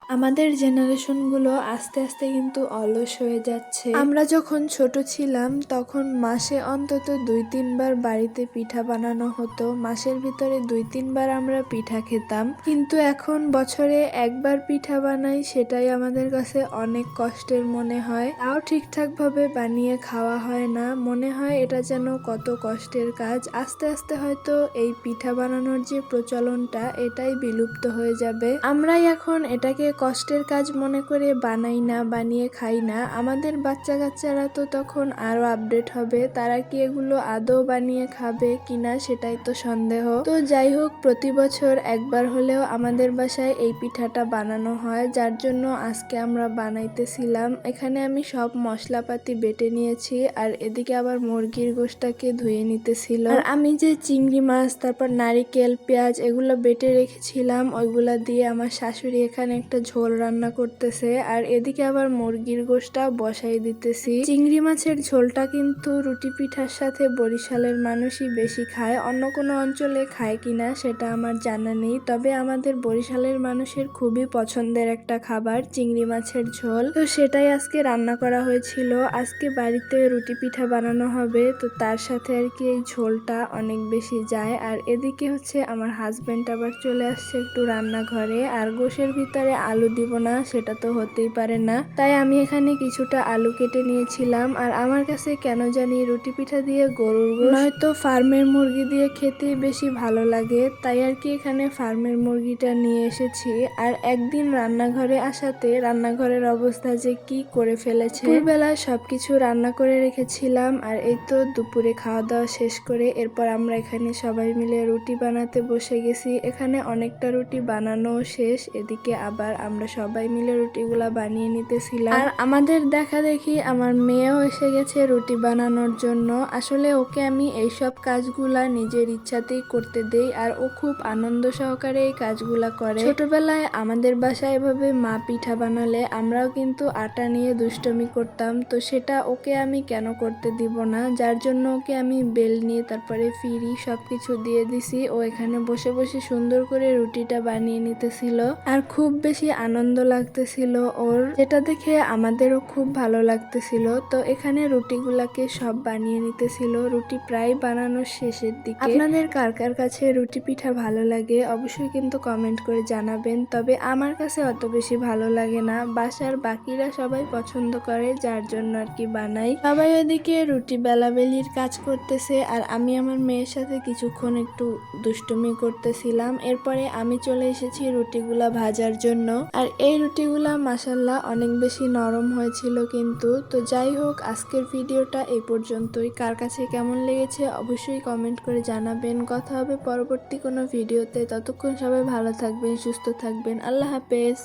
আমাদের জেনারেশনগুলো আস্তে আস্তে কিন্তু অলস হয়ে যাচ্ছে। আমরা যখন ছোট ছিলাম তখন মাসে অন্তত 2-3 বার বাড়িতে পিঠা বানানো হতো। মাসের ভিতরে 2-3 বার আমরা পিঠা খেতাম, কিন্তু এখন বছরে একবার পিঠা বানাই, সেটাই আমাদের কাছে অনেক কষ্টের মনে হয়। তাও ঠিকঠাক ভাবে বানিয়ে খাওয়া হয় না, মনে হয় এটা যেন কত কষ্টের কাজ। আস্তে আস্তে হয়তো এই পিঠা বানানোর যে প্রচলনটা, এটাই বিলুপ্ত হয়ে যাবে। আমরাই এখন এটাকে কষ্টের কাজ মনে করে বানাই না, বানিয়ে খাই না। আমাদের বাচ্চা কাচ্চারা তো তখন আরো আপডেট হবে, তারা কি এগুলো আদৌ বানিয়ে খাবে কিনা সেটাই তো সন্দেহ। তো যাই হোক, প্রতি বছর একবার হলেও আমাদের বাসায় এই পিঠাটা বানানো হয়, যার জন্য আজকে আমরা বানাইতেছিলাম। এখানে আমি সব মশলাপাতি বেটে নিয়েছি, আর এদিকে আবার মুরগির গোশটাকে ধুয়ে নিতেছিল। আর আমি যে চিংড়ি মাছ, তারপর নারিকেল, পেঁয়াজ এগুলো বেটে রেখেছিলাম, ওইগুলা দিয়ে আমার শাশুড়ি এখানে একটা ঝোল রান্না করতেছে, আর এদিকে আবার মুরগির গোশটা বসাই দিতেছি। চিংড়ি মাছের ঝোলটা কিন্তু রুটি পিঠার সাথে বরিশালের মানুষই বেশি খায়, অন্য কোনো অঞ্চলে খায় কিনা সেটা আমার জানা নেই, তবে আমাদের বরিশালের মানুষের খুবই পছন্দের একটা খাবার চিংড়ি মাছের ঝোল। তো সেটাই আজকে রান্না করা হয়েছিল। আজকে বাড়িতে রুটি পিঠা বানানো হবে, তো তার সাথে আর কি এই ঝোলটা অনেক বেশি যায়। আর এদিকে হচ্ছে আমার হাজবেন্ড আবার চলে আসছে একটু রান্নাঘরে, আর গোশের ভিতরে আলু দিব না সেটা তো হতেই পারে না, তাই আমি এখানে কিছুটা আলু কেটে নিয়েছিলাম। আর আমার কাছে কেন জানি রুটি পিঠা দিয়ে গরুর গোশ নয়তো ফার্মের মুরগি দিয়ে খেতেই বেশি ভালো লাগে, তাই আর কি এখানে ফার্মের মুরগিটা নিয়ে এসেছি। আর একদিন রান্নাঘরে আসাতে রান্নাঘরের অবস্থা যে কি করে ফেলেছে। দুপুরবেলায় সবকিছু রান্না করে রেখেছিলাম, আর এই তো দুপুরে খাওয়া দাওয়া শেষ করে এরপর আমরা এখানে সবাই মিলে রুটি বানাতে বসে গেছি। এখানে অনেকটা রুটি বানানো শেষ, এদিকে আবার আমরা সবাই মিলে রুটিগুলা বানিয়ে নিতেছিলাম। আর আমাদের দেখা দেখি আমার মেয়েও এসে গেছে রুটি বানানোর জন্য। আসলে ওকে আমি এইসব কাজগুলা নিজের ইচ্ছাতেই করতে দেই, আর ও খুব আনন্দ সহকারে এই কাজগুলা করে। ছোটবেলায় আমাদের বাসায় এভাবে মা পিঠা বানালে আমরাও কিন্তু আটা নিয়ে দুষ্টমি করতাম, তো সেটা ওকে আমি কেন করতে দিব না, যার জন্য ওকে আমি বেল নিয়ে তারপরে ফিরি সবকিছু দিয়ে দিছি। ও এখানে বসে বসে সুন্দর করে রুটিটা বানিয়ে নিতেছিল, আর খুব বেশি আনন্দ লাগতেছিল ওর, যেটা দেখে আমাদেরও খুব ভালো লাগতেছিল। তো এখানে রুটিগুলাকে সব বানিয়ে নিতেছিল, রুটি প্রায় বানানোর শেষের দিকে। আপনাদের কার কার কাছে রুটি পিঠা ভালো লাগে অবশ্যই কিন্তু কমেন্ট করে জানাবেন, তবে আমার কাছে অত বেশি ভালো লাগে না, বাসার বাকিরা সবাই পছন্দ করে, যার জন্য আর কি বানাই। সবাই ওইদিকে রুটি বেলাবেলির কাজ করতেছে, আর আমি আমার মেয়ের সাথে কিছুক্ষণ একটু দুষ্টুমি করতেছিলাম। এরপরে আমি চলে এসেছি রুটিগুলা ভাজার জন্য, আর এই রুটিগুলা মাশাআল্লাহ অনেক বেশি নরম হয়েছিল কিন্তু। তো যাই হোক, আজকের ভিডিওটা এই পর্যন্তই। কার কাছে কেমন লেগেছে অবশ্যই কমেন্ট করে জানাবেন। কথা হবে পরবর্তী কোনো ভিডিওতে, ততক্ষণ সবাই ভালো থাকবেন, সুস্থ থাকবেন। আল্লাহ হাফেজ।